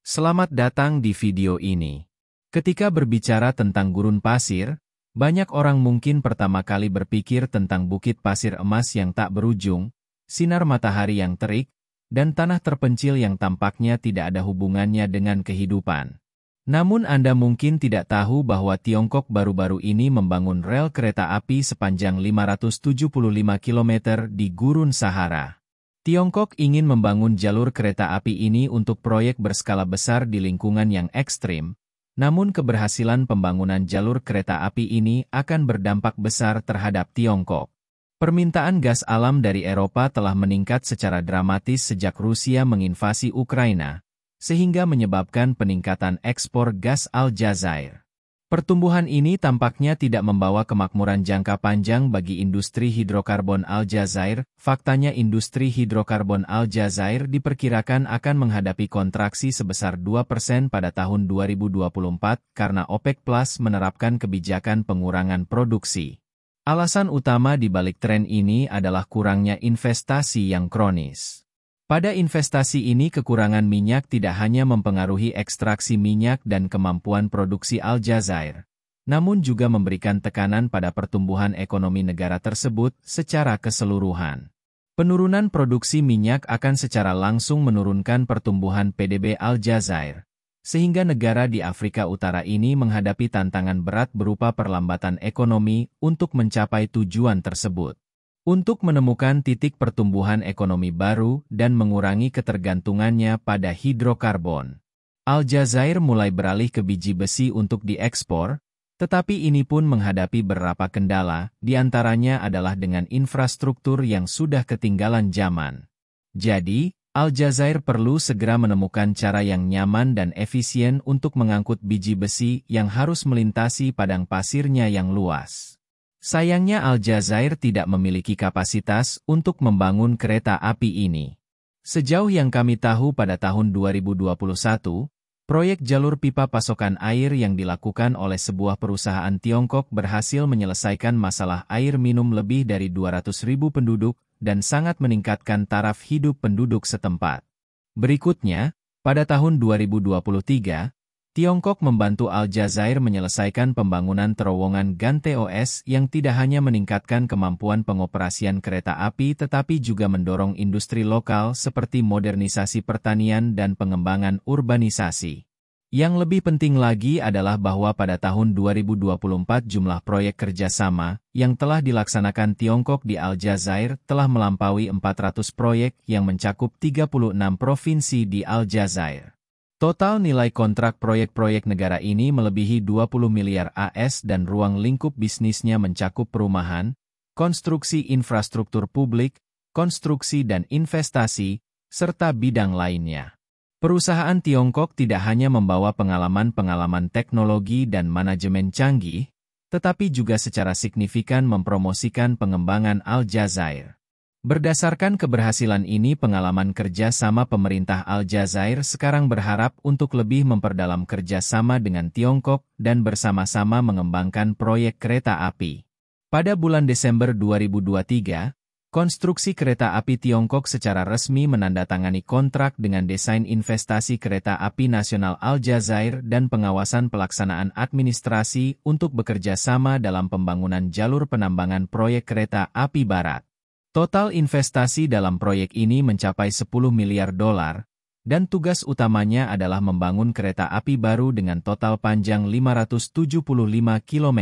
Selamat datang di video ini. Ketika berbicara tentang gurun pasir, banyak orang mungkin pertama kali berpikir tentang bukit pasir emas yang tak berujung, sinar matahari yang terik, dan tanah terpencil yang tampaknya tidak ada hubungannya dengan kehidupan. Namun Anda mungkin tidak tahu bahwa Tiongkok baru-baru ini membangun rel kereta api sepanjang 575 km di Gurun Sahara. Tiongkok ingin membangun jalur kereta api ini untuk proyek berskala besar di lingkungan yang ekstrim, namun keberhasilan pembangunan jalur kereta api ini akan berdampak besar terhadap Tiongkok. Permintaan gas alam dari Eropa telah meningkat secara dramatis sejak Rusia menginvasi Ukraina, sehingga menyebabkan peningkatan ekspor gas Aljazair. Pertumbuhan ini tampaknya tidak membawa kemakmuran jangka panjang bagi industri hidrokarbon Aljazair. Faktanya industri hidrokarbon Aljazair diperkirakan akan menghadapi kontraksi sebesar 2% pada tahun 2024 karena OPEC Plus menerapkan kebijakan pengurangan produksi. Alasan utama di balik tren ini adalah kurangnya investasi yang kronis. Pada investasi ini kekurangan minyak tidak hanya mempengaruhi ekstraksi minyak dan kemampuan produksi Aljazair, namun juga memberikan tekanan pada pertumbuhan ekonomi negara tersebut secara keseluruhan. Penurunan produksi minyak akan secara langsung menurunkan pertumbuhan PDB Aljazair, sehingga negara di Afrika Utara ini menghadapi tantangan berat berupa perlambatan ekonomi untuk mencapai tujuan tersebut. Untuk menemukan titik pertumbuhan ekonomi baru dan mengurangi ketergantungannya pada hidrokarbon, Aljazair mulai beralih ke biji besi untuk diekspor, tetapi ini pun menghadapi beberapa kendala, di antaranya adalah dengan infrastruktur yang sudah ketinggalan zaman. Jadi, Aljazair perlu segera menemukan cara yang nyaman dan efisien untuk mengangkut biji besi yang harus melintasi padang pasirnya yang luas. Sayangnya Aljazair tidak memiliki kapasitas untuk membangun kereta api ini. Sejauh yang kami tahu pada tahun 2021, proyek jalur pipa pasokan air yang dilakukan oleh sebuah perusahaan Tiongkok berhasil menyelesaikan masalah air minum lebih dari 200.000 penduduk dan sangat meningkatkan taraf hidup penduduk setempat. Berikutnya, pada tahun 2023, Tiongkok membantu Aljazair menyelesaikan pembangunan terowongan GAN-TOS yang tidak hanya meningkatkan kemampuan pengoperasian kereta api tetapi juga mendorong industri lokal seperti modernisasi pertanian dan pengembangan urbanisasi. Yang lebih penting lagi adalah bahwa pada tahun 2024 jumlah proyek kerjasama yang telah dilaksanakan Tiongkok di Aljazair telah melampaui 400 proyek yang mencakup 36 provinsi di Aljazair. Total nilai kontrak proyek-proyek negara ini melebihi 20 miliar AS dan ruang lingkup bisnisnya mencakup perumahan, konstruksi infrastruktur publik, konstruksi dan investasi, serta bidang lainnya. Perusahaan Tiongkok tidak hanya membawa pengalaman-pengalaman teknologi dan manajemen canggih, tetapi juga secara signifikan mempromosikan pengembangan Aljazair. Berdasarkan keberhasilan ini pengalaman kerja sama pemerintah Aljazair sekarang berharap untuk lebih memperdalam kerja sama dengan Tiongkok dan bersama-sama mengembangkan proyek kereta api. Pada bulan Desember 2023, konstruksi kereta api Tiongkok secara resmi menandatangani kontrak dengan Desain Investasi Kereta Api Nasional Aljazair dan pengawasan pelaksanaan administrasi untuk bekerja sama dalam pembangunan jalur penambangan proyek kereta api barat. Total investasi dalam proyek ini mencapai 10 miliar dolar, dan tugas utamanya adalah membangun kereta api baru dengan total panjang 575 km.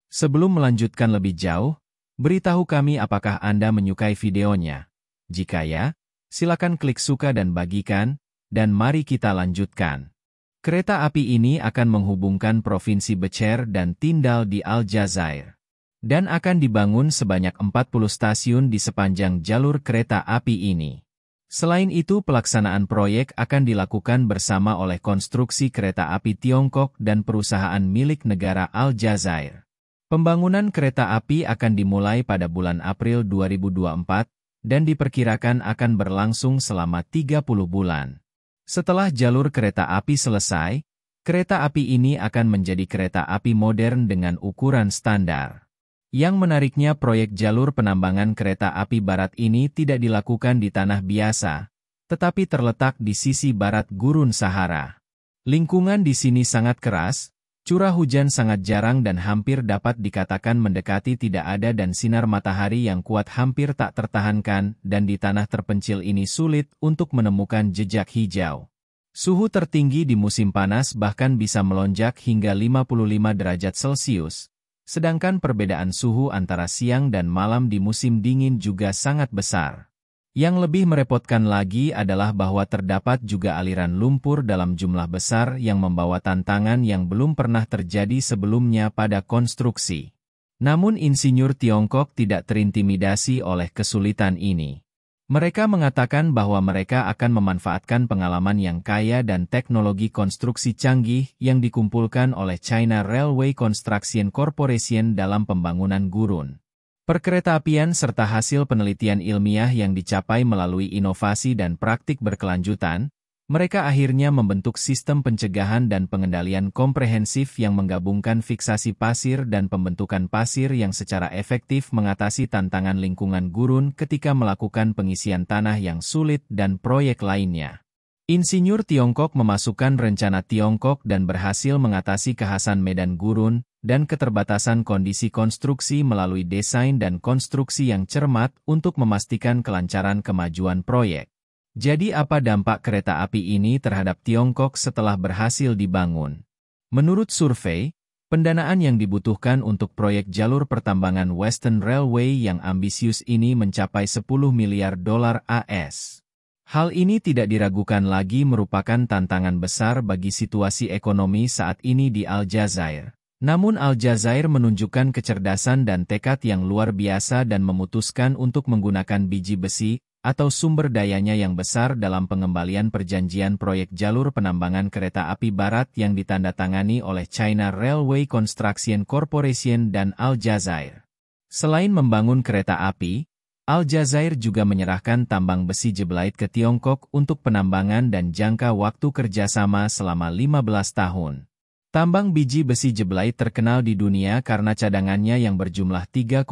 Sebelum melanjutkan lebih jauh, beritahu kami apakah Anda menyukai videonya. Jika ya, silakan klik suka dan bagikan, dan mari kita lanjutkan. Kereta api ini akan menghubungkan Provinsi Becher dan Tindal di Aljazair. Dan akan dibangun sebanyak 40 stasiun di sepanjang jalur kereta api ini. Selain itu pelaksanaan proyek akan dilakukan bersama oleh konstruksi kereta api Tiongkok dan perusahaan milik negara Aljazair. Pembangunan kereta api akan dimulai pada bulan April 2024 dan diperkirakan akan berlangsung selama 30 bulan. Setelah jalur kereta api selesai, kereta api ini akan menjadi kereta api modern dengan ukuran standar. Yang menariknya proyek jalur penambangan kereta api barat ini tidak dilakukan di tanah biasa, tetapi terletak di sisi barat Gurun Sahara. Lingkungan di sini sangat keras, curah hujan sangat jarang dan hampir dapat dikatakan mendekati tidak ada dan sinar matahari yang kuat hampir tak tertahankan dan di tanah terpencil ini sulit untuk menemukan jejak hijau. Suhu tertinggi di musim panas bahkan bisa melonjak hingga 55 derajat Celcius, sedangkan perbedaan suhu antara siang dan malam di musim dingin juga sangat besar. Yang lebih merepotkan lagi adalah bahwa terdapat juga aliran lumpur dalam jumlah besar yang membawa tantangan yang belum pernah terjadi sebelumnya pada konstruksi. Namun insinyur Tiongkok tidak terintimidasi oleh kesulitan ini. Mereka mengatakan bahwa mereka akan memanfaatkan pengalaman yang kaya dan teknologi konstruksi canggih yang dikumpulkan oleh China Railway Construction Corporation dalam pembangunan gurun. Perkeretaapian serta hasil penelitian ilmiah yang dicapai melalui inovasi dan praktik berkelanjutan, mereka akhirnya membentuk sistem pencegahan dan pengendalian komprehensif yang menggabungkan fiksasi pasir dan pembentukan pasir yang secara efektif mengatasi tantangan lingkungan gurun ketika melakukan pengisian tanah yang sulit dan proyek lainnya. Insinyur Tiongkok memasukkan rencana Tiongkok dan berhasil mengatasi kekhasan medan gurun dan keterbatasan kondisi konstruksi melalui desain dan konstruksi yang cermat untuk memastikan kelancaran kemajuan proyek. Jadi apa dampak kereta api ini terhadap Tiongkok setelah berhasil dibangun? Menurut survei, pendanaan yang dibutuhkan untuk proyek jalur pertambangan Western Railway yang ambisius ini mencapai 10 miliar dolar AS. Hal ini tidak diragukan lagi merupakan tantangan besar bagi situasi ekonomi saat ini di Aljazair. Namun Aljazair menunjukkan kecerdasan dan tekad yang luar biasa dan memutuskan untuk menggunakan biji besi atau sumber dayanya yang besar dalam pengembalian perjanjian proyek jalur penambangan kereta api barat yang ditandatangani oleh China Railway Construction Corporation dan Aljazair. Selain membangun kereta api, Aljazair juga menyerahkan tambang besi Jeblite ke Tiongkok untuk penambangan dan jangka waktu kerjasama selama 15 tahun. Tambang biji besi Jeblite terkenal di dunia karena cadangannya yang berjumlah 3,5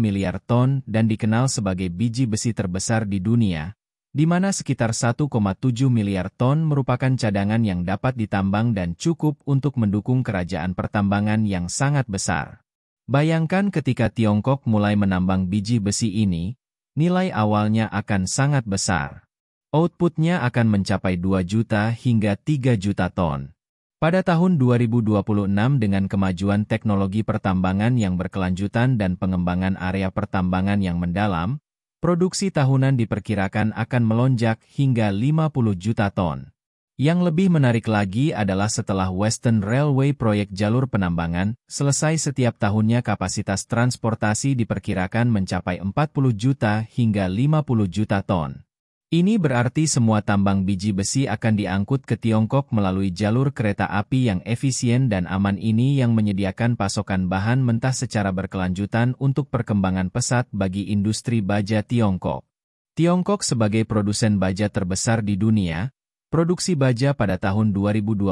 miliar ton dan dikenal sebagai biji besi terbesar di dunia, di mana sekitar 1,7 miliar ton merupakan cadangan yang dapat ditambang dan cukup untuk mendukung kerajaan pertambangan yang sangat besar. Bayangkan ketika Tiongkok mulai menambang biji besi ini, nilai awalnya akan sangat besar. Outputnya akan mencapai 2 juta hingga 3 juta ton. Pada tahun 2026 dengan kemajuan teknologi pertambangan yang berkelanjutan dan pengembangan area pertambangan yang mendalam, produksi tahunan diperkirakan akan melonjak hingga 50 juta ton. Yang lebih menarik lagi adalah setelah Western Railway proyek jalur penambangan, selesai setiap tahunnya kapasitas transportasi diperkirakan mencapai 40 juta hingga 50 juta ton. Ini berarti semua tambang biji besi akan diangkut ke Tiongkok melalui jalur kereta api yang efisien dan aman ini yang menyediakan pasokan bahan mentah secara berkelanjutan untuk perkembangan pesat bagi industri baja Tiongkok. Tiongkok sebagai produsen baja terbesar di dunia, produksi baja pada tahun 2022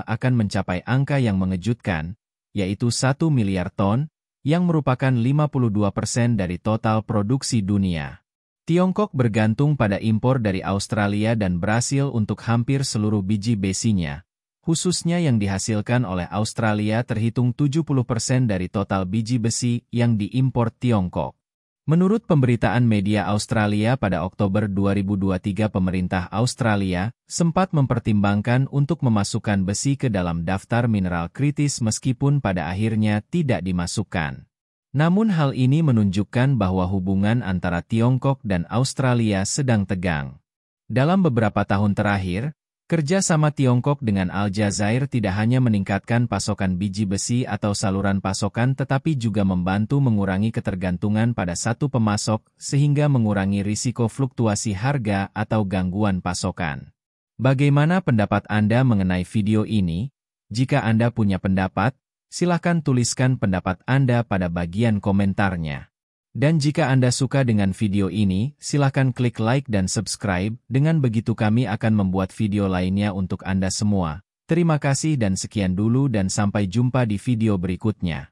akan mencapai angka yang mengejutkan, yaitu 1 miliar ton, yang merupakan 52% dari total produksi dunia. Tiongkok bergantung pada impor dari Australia dan Brasil untuk hampir seluruh biji besinya, khususnya yang dihasilkan oleh Australia terhitung 70% dari total biji besi yang diimpor Tiongkok. Menurut pemberitaan media Australia pada Oktober 2023 pemerintah Australia sempat mempertimbangkan untuk memasukkan besi ke dalam daftar mineral kritis meskipun pada akhirnya tidak dimasukkan. Namun hal ini menunjukkan bahwa hubungan antara Tiongkok dan Australia sedang tegang. Dalam beberapa tahun terakhir, kerja sama Tiongkok dengan Aljazair tidak hanya meningkatkan pasokan biji besi atau saluran pasokan tetapi juga membantu mengurangi ketergantungan pada satu pemasok sehingga mengurangi risiko fluktuasi harga atau gangguan pasokan. Bagaimana pendapat Anda mengenai video ini? Jika Anda punya pendapat, silakan tuliskan pendapat Anda pada bagian komentarnya. Dan jika Anda suka dengan video ini, silakan klik like dan subscribe, dengan begitu kami akan membuat video lainnya untuk Anda semua. Terima kasih dan sekian dulu dan sampai jumpa di video berikutnya.